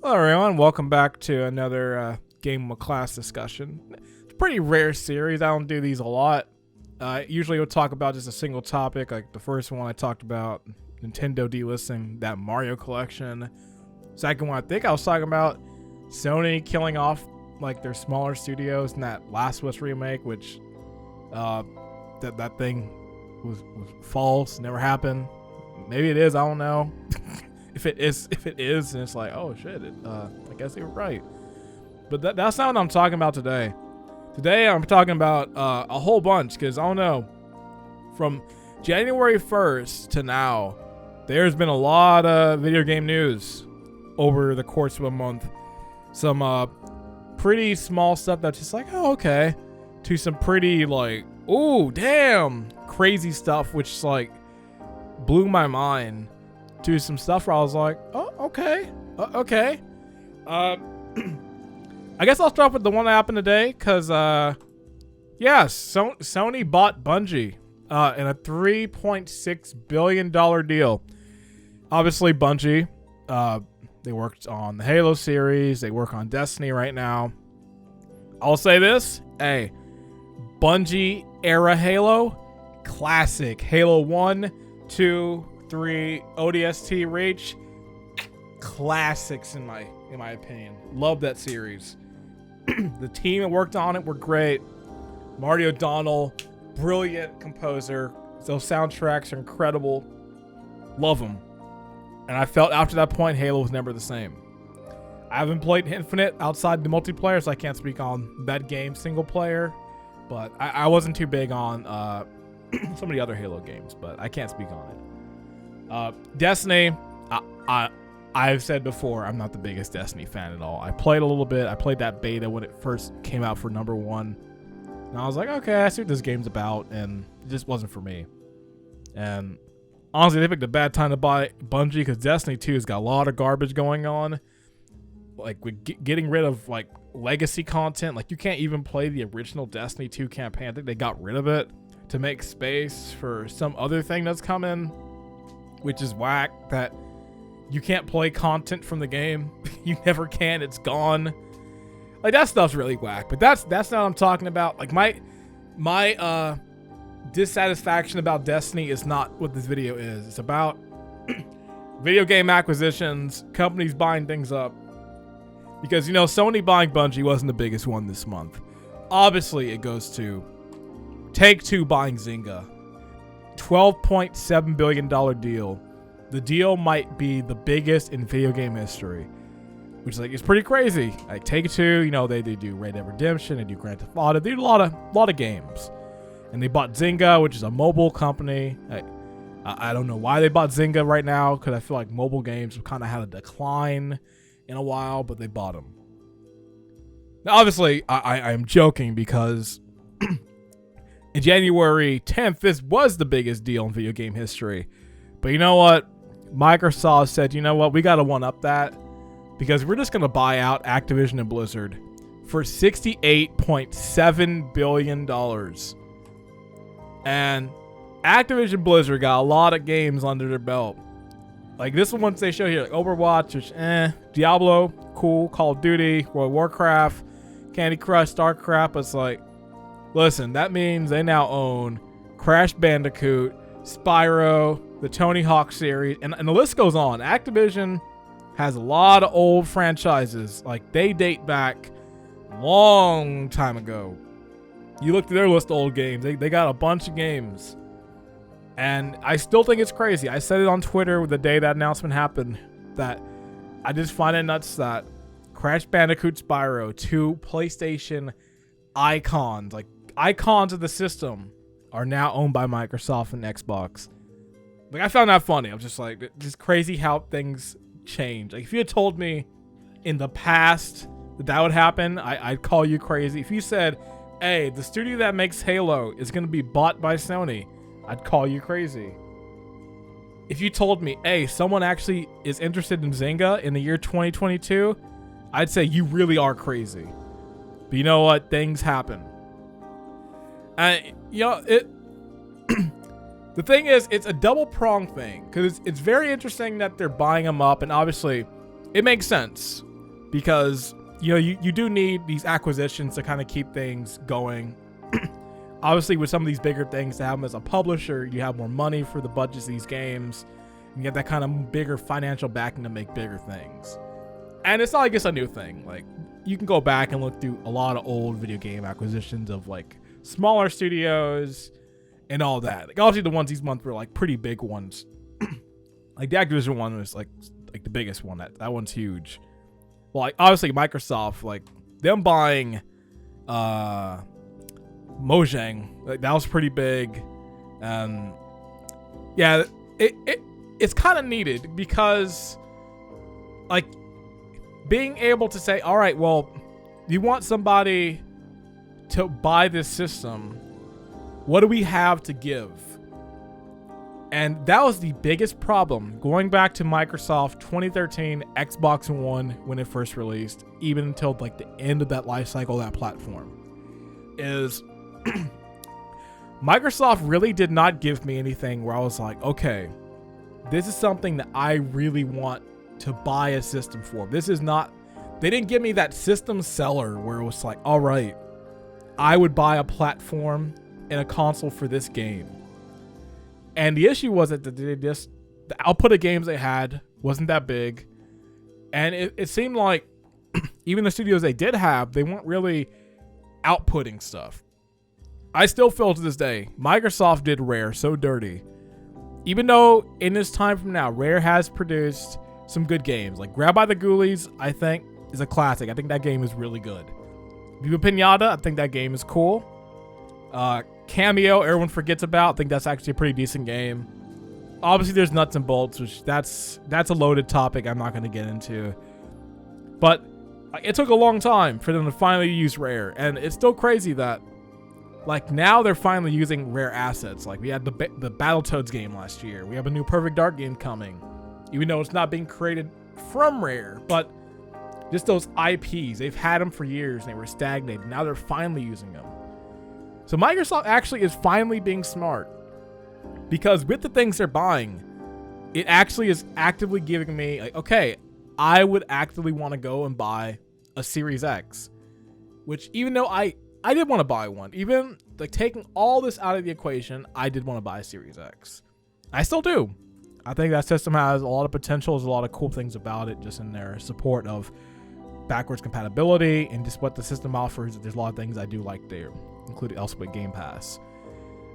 Hello everyone, welcome back to another Gamingwithclass discussion. It's a pretty rare series, I don't do these a lot. Usually we'll talk about just a single topic, like the first one I talked about Nintendo delisting that Mario collection. Second one I think I was talking about Sony killing off like their smaller studios in that Last of Us remake, which that thing was false, never happened. Maybe it is, I don't know. If it is, and it's like, oh shit, I guess they were right. But that's not what I'm talking about today. Today I'm talking about a whole bunch, because I don't know, from January 1st to now, there's been a lot of video game news over the course of a month. Some pretty small stuff that's just like, oh okay, to some pretty like, oh damn, crazy stuff, which like blew my mind. To some stuff where I was like, oh, okay, okay. I guess I'll start with the one that happened today, because, yeah, Sony bought Bungie in a $3.6 billion deal. Obviously, Bungie, they worked on the Halo series, they work on Destiny right now. I'll say this, hey, Bungie era Halo, classic. Halo 1, 2, 3, ODST, Reach, classics in my opinion. Love that series. The team that worked on it were great. Marty O'Donnell, brilliant composer. Those soundtracks are incredible. Love them. And I felt after that point, Halo was never the same. I haven't played Infinite outside the multiplayer, so I can't speak on that game single player. But I wasn't too big on some of the other Halo games, but I can't speak on it. Destiny, I've said before, I'm not the biggest Destiny fan at all. I played a little bit. I played that beta when it first came out for number 1. And I was like, okay, I see what this game's about, and it just wasn't for me. And honestly, they picked a bad time to buy Bungie, because Destiny 2 has got a lot of garbage going on. Like, with getting rid of, like, legacy content. Like, you can't even play the original Destiny 2 campaign. I think they got rid of it to make space for some other thing that's coming, which is whack, that you can't play content from the game. You never can. It's gone. Like, that stuff's really whack. But that's not what I'm talking about. Like, my dissatisfaction about Destiny is not what this video is. It's about video game acquisitions, companies buying things up. Because, you know, Sony buying Bungie wasn't the biggest one this month. Obviously, it goes to Take-Two buying Zynga. $12.7 billion deal. The deal might be the biggest in video game history, which is like, it's pretty crazy. Like, Take-Two, you know, they do Red Dead Redemption, they do Grand Theft Auto, they do a lot of games, and they bought Zynga, which is a mobile company. I don't know why they bought Zynga right now, because I feel like mobile games have kind of had a decline in a while, but they bought them. Now, obviously, I am joking, because in January 10th, this was the biggest deal in video game history. But you know what? Microsoft said, you know what? We got to one-up that, because we're just going to buy out Activision and Blizzard for $68.7 billion. And Activision Blizzard got a lot of games under their belt. Like this one they show here, like Overwatch, which Diablo, cool, Call of Duty, World of Warcraft, Candy Crush, StarCraft. But it's like, listen, that means they now own Crash Bandicoot, Spyro, the Tony Hawk series, and the list goes on. Activision has a lot of old franchises. Like, they date back a long time ago. You look through their list of old games, they got a bunch of games. And I still think it's crazy. I said it on Twitter the day that announcement happened, that I just find it nuts that Crash Bandicoot, Spyro, 2 PlayStation icons, like icons of the system, are now owned by Microsoft and Xbox. Like, I found that funny. I was just like, just crazy how things change. Like, if you had told me in the past that would happen, I'd call you crazy. If you said, hey, the studio that makes Halo is going to be bought by Sony, I'd call you crazy. If you told me, hey, someone actually is interested in Zynga in the year 2022, I'd say you really are crazy. But you know what? Things happen. And, you know, the thing is, it's a double-pronged thing, because it's very interesting that they're buying them up, and obviously, it makes sense. because you do need these acquisitions to kind of keep things going. Obviously, with some of these bigger things, to have them as a publisher, you have more money for the budgets of these games, and you get that kind of bigger financial backing to make bigger things. And it's not like it's a new thing. Like, you can go back and look through a lot of old video game acquisitions of like smaller studios and all that. Like, obviously the ones these months were like pretty big ones. Like the Activision one was like the biggest one. That one's huge. Well, like obviously Microsoft, like them buying Mojang, like that was pretty big. Yeah, it's kind of needed because like being able to say, all right, well, you want somebody to buy this system, what do we have to give? And that was the biggest problem going back to Microsoft 2013 Xbox One when it first released, even until like the end of that life cycle of that platform, is Microsoft really did not give me anything where I was like, okay, this is something that I really want to buy a system for. This is not, they didn't give me that system seller where it was like, all right, I would buy a platform and a console for this game. And the issue was that the output of games they had wasn't that big. And it seemed like even the studios they did have, they weren't really outputting stuff. I still feel to this day, Microsoft did Rare so dirty. Even though in this time from now, Rare has produced some good games. Like Grab by the Ghoulies, I think, is a classic. I think that game is really good. Viva Pinata, I think that game is cool. Cameo, everyone forgets about. I think that's actually a pretty decent game. Obviously, there's Nuts and Bolts, which that's a loaded topic I'm not going to get into. But it took a long time for them to finally use Rare, and it's still crazy that like now they're finally using Rare assets. Like we had the Battletoads game last year. We have a new Perfect Dark game coming, even though it's not being created from Rare, but just those IPs, they've had them for years and they were stagnated. Now they're finally using them. So Microsoft actually is finally being smart, because with the things they're buying, it actually is actively giving me like, okay, I would actively want to go and buy a Series X, which even though I did want to buy one, even like taking all this out of the equation, I did want to buy a Series X. I still do. I think that system has a lot of potential. There's a lot of cool things about it, just in their support of backwards compatibility and just what the system offers. There's a lot of things I do like there, including also with Game Pass.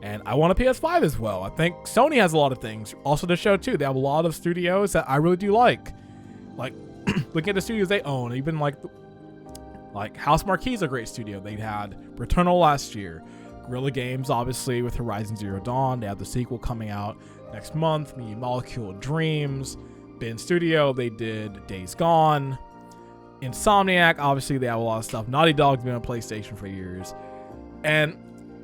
And I want a PS5 as well. I think Sony has a lot of things also to show too. They have a lot of studios that I really do like looking at the studios they own. Even like House Marquee is a great studio. They had Returnal last year. Guerrilla Games, obviously, with Horizon Zero Dawn. They have the sequel coming out next month. Media Molecule Dreams. Ben Studio, they did Days Gone. Insomniac, obviously, they have a lot of stuff. Naughty Dog's been on PlayStation for years. And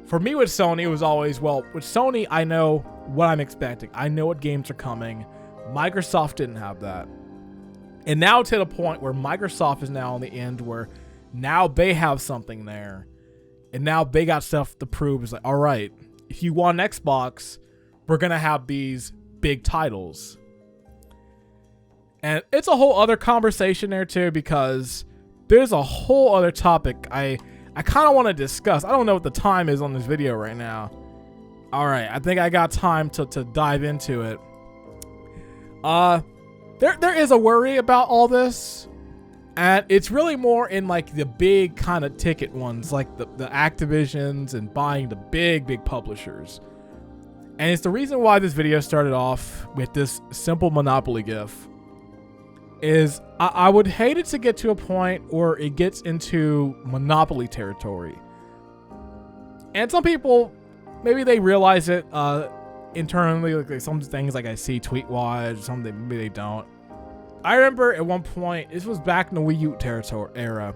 for me with Sony, it was always, well, with Sony, I know what I'm expecting. I know what games are coming. Microsoft didn't have that. And now to the point where Microsoft is now on the end where now they have something there. And now they got stuff to prove. It's like, all right, if you want an Xbox, we're going to have these big titles. And it's a whole other conversation there too, because there's a whole other topic I kind of want to discuss. I don't know what the time is on this video right now. All right, I think I got time to dive into it. There is a worry about all this, and it's really more in like the big kind of ticket ones, like the Activisions and buying the big publishers. And it's the reason why this video started off with this simple Monopoly gif. Is I would hate it to get to a point where it gets into Monopoly territory. And some people, maybe they realize it internally, like some things like I see tweet-wise, or something maybe they don't. I remember at one point, this was back in the Wii U territory era,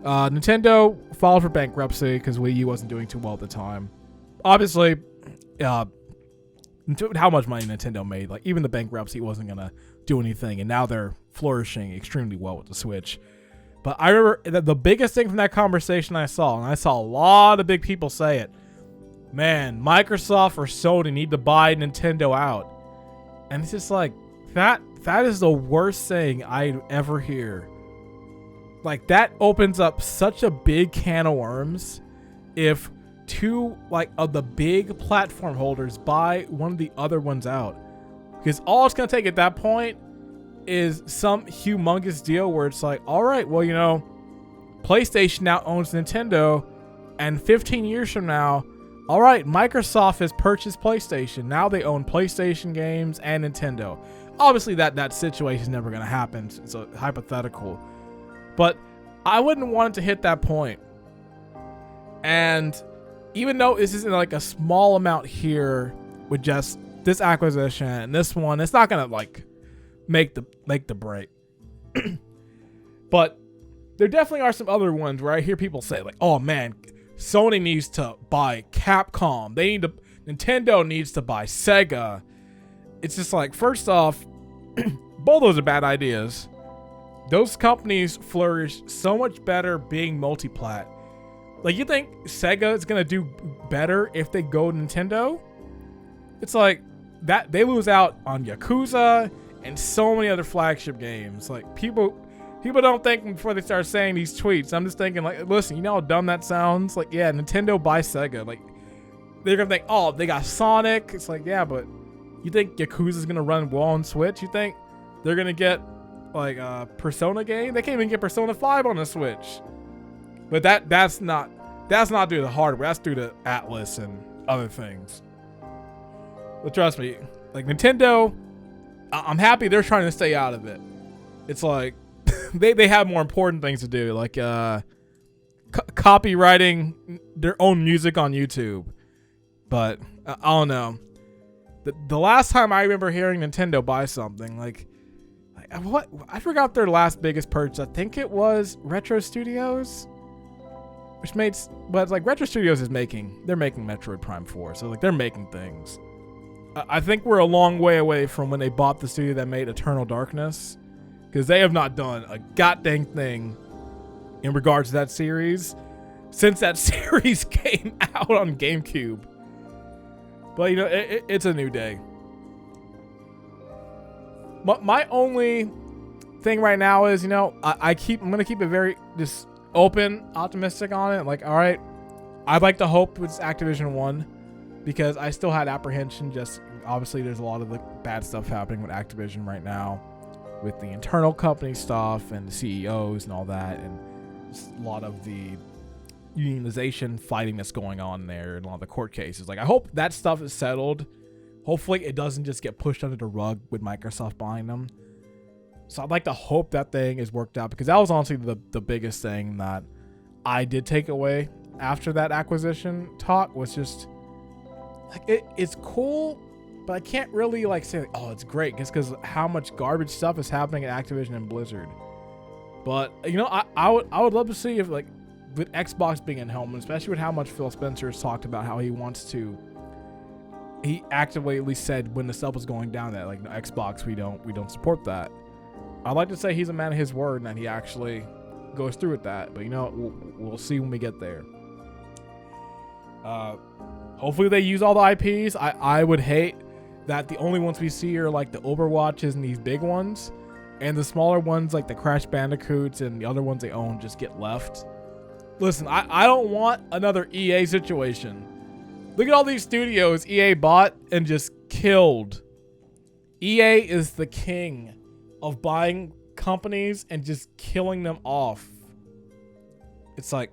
Nintendo filed for bankruptcy because Wii U wasn't doing too well at the time. Obviously, how much money Nintendo made, like even the bankruptcy wasn't gonna do anything, and now they're flourishing extremely well with the Switch. But I remember that the biggest thing from that conversation I saw, and I saw a lot of big people say it, man, Microsoft or Sony need to buy Nintendo out. And it's just like, that is the worst thing I ever hear. like that opens up such a big can of worms if two like of the big platform holders buy one of the other ones out, because all it's gonna take at that point is some humongous deal where it's like, all right, well, you know, PlayStation now owns Nintendo, and 15 years from now, all right, Microsoft has purchased PlayStation. Now they own PlayStation games and Nintendo. Obviously, that situation is never going to happen. It's a hypothetical. But I wouldn't want it to hit that point. And even though this isn't like a small amount here with just this acquisition and this one, it's not going to like make the break. But there definitely are some other ones where I hear people say like, oh man, Sony needs to buy Capcom. Nintendo needs to buy Sega. It's just like, first off, both those are bad ideas. Those companies flourish so much better being multi-plat. Like, you think Sega is gonna do better if they go Nintendo? It's like that they lose out on Yakuza and so many other flagship games. Like, people don't think before they start saying these tweets. I'm just thinking, like, listen, you know how dumb that sounds? Like, yeah, Nintendo buys Sega. Like, they're gonna think, oh, they got Sonic. It's like, yeah, but you think Yakuza's gonna run well on Switch? You think they're gonna get like a Persona game? They can't even get Persona 5 on the Switch. But that's not due to the hardware. That's due to Atlas and other things. But trust me, like Nintendo, I'm happy they're trying to stay out of it. It's like they have more important things to do, like copywriting their own music on YouTube. But I don't know. The last time I remember hearing Nintendo buy something, like what, I forgot their last biggest purchase. I think it was Retro Studios, which made, but like Retro Studios they're making Metroid Prime 4, so like they're making things. I think we're a long way away from when they bought the studio that made Eternal Darkness, because they have not done a goddamn thing in regards to that series since that series came out on GameCube. But you know, it's a new day. My only thing right now is, you know, I'm gonna keep it very just open, optimistic on it. Like, all right, I'd like to hope it's Activision 1, because I still had apprehension. Just obviously, there's a lot of the bad stuff happening with Activision right now, with the internal company stuff and the CEOs and all that, and just a lot of the unionization fighting that's going on there and a lot of the court cases. Like, I hope that stuff is settled. Hopefully it doesn't just get pushed under the rug with Microsoft buying them. So I'd like to hope that thing is worked out, because that was honestly the biggest thing that I did take away after that acquisition talk, was just like, it's cool, but I can't really like say like, oh, it's great, just because how much garbage stuff is happening at Activision and Blizzard. But you know, I would love to see if, like, with Xbox being in helm, especially with how much Phil Spencer has talked about how he actively at least said when the stuff was going down that, like, no, Xbox, we don't support that. I'd like to say he's a man of his word and that he actually goes through with that. But you know, we'll see when we get there. Hopefully they use all the IPs. I would hate that the only ones we see are like the Overwatches and these big ones, and the smaller ones like the Crash Bandicoots and the other ones they own just get left. Listen, I don't want another EA situation. Look at all these studios EA bought and just killed. EA is the king of buying companies and just killing them off. It's like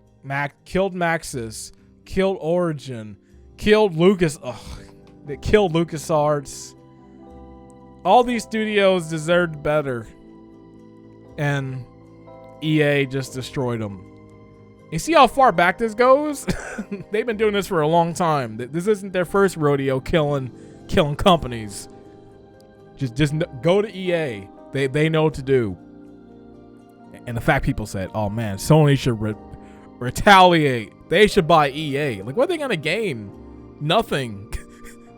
killed Maxis, killed Origin, killed Lucas. They killed LucasArts. All these studios deserved better, and EA just destroyed them. You see how far back this goes? They've been doing this for a long time. This isn't their first rodeo killing companies. Just go to EA. They know what to do. And the fact people said, oh man, Sony should retaliate. They should buy EA. Like, what are they gonna gain? Nothing.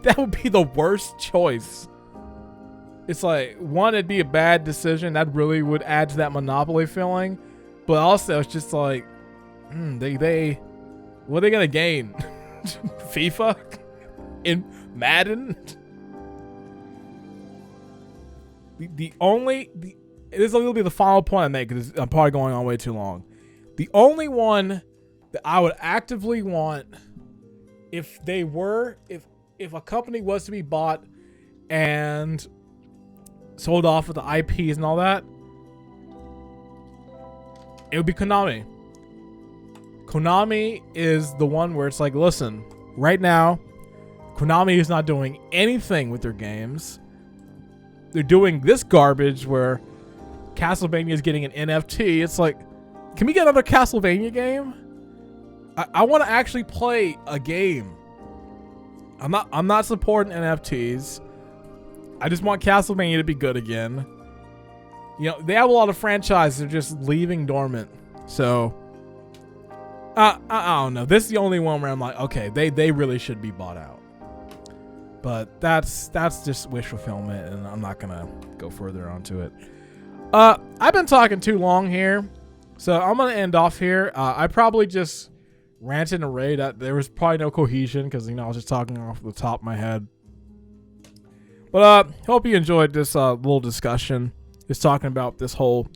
That would be the worst choice. It's like, one, it'd be a bad decision. That really would add to that monopoly feeling. But also, it's just like, they what are they gonna gain? FIFA? In Madden? The this will be the final point I make because I'm probably going on way too long. The only one that I would actively want, if a company was to be bought and sold off with the IPs and all that, it would be Konami. Konami is the one where it's like, listen, right now, Konami is not doing anything with their games. They're doing this garbage where Castlevania is getting an NFT. It's like, can we get another Castlevania game? I want to actually play a game. I'm not supporting NFTs. I just want Castlevania to be good again. You know, they have a lot of franchises that are just leaving dormant. So I don't know. This is the only one where I'm like, okay, they really should be bought out. But that's just wish fulfillment, and I'm not gonna go further onto it. I've been talking too long here, so I'm gonna end off here. I probably just ranted and raved. There was probably no cohesion because, you know, I was just talking off the top of my head. But hope you enjoyed this little discussion, just talking about this whole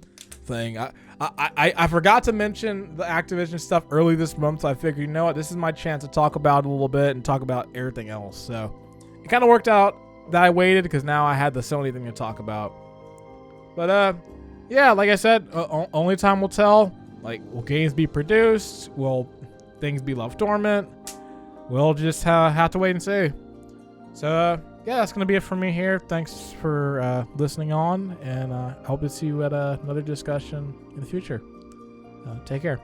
thing. I forgot to mention the Activision stuff early this month, so I figured, you know what, this is my chance to talk about it a little bit and talk about everything else. So it kind of worked out that I waited because now I had the Sony thing to talk about. But yeah, like I said, only time will tell. Like, will games be produced? Will things be left dormant? We'll just have to wait and see. So yeah, that's gonna be it for me here. Thanks for listening on, and I hope to see you at another discussion in the future. Take care.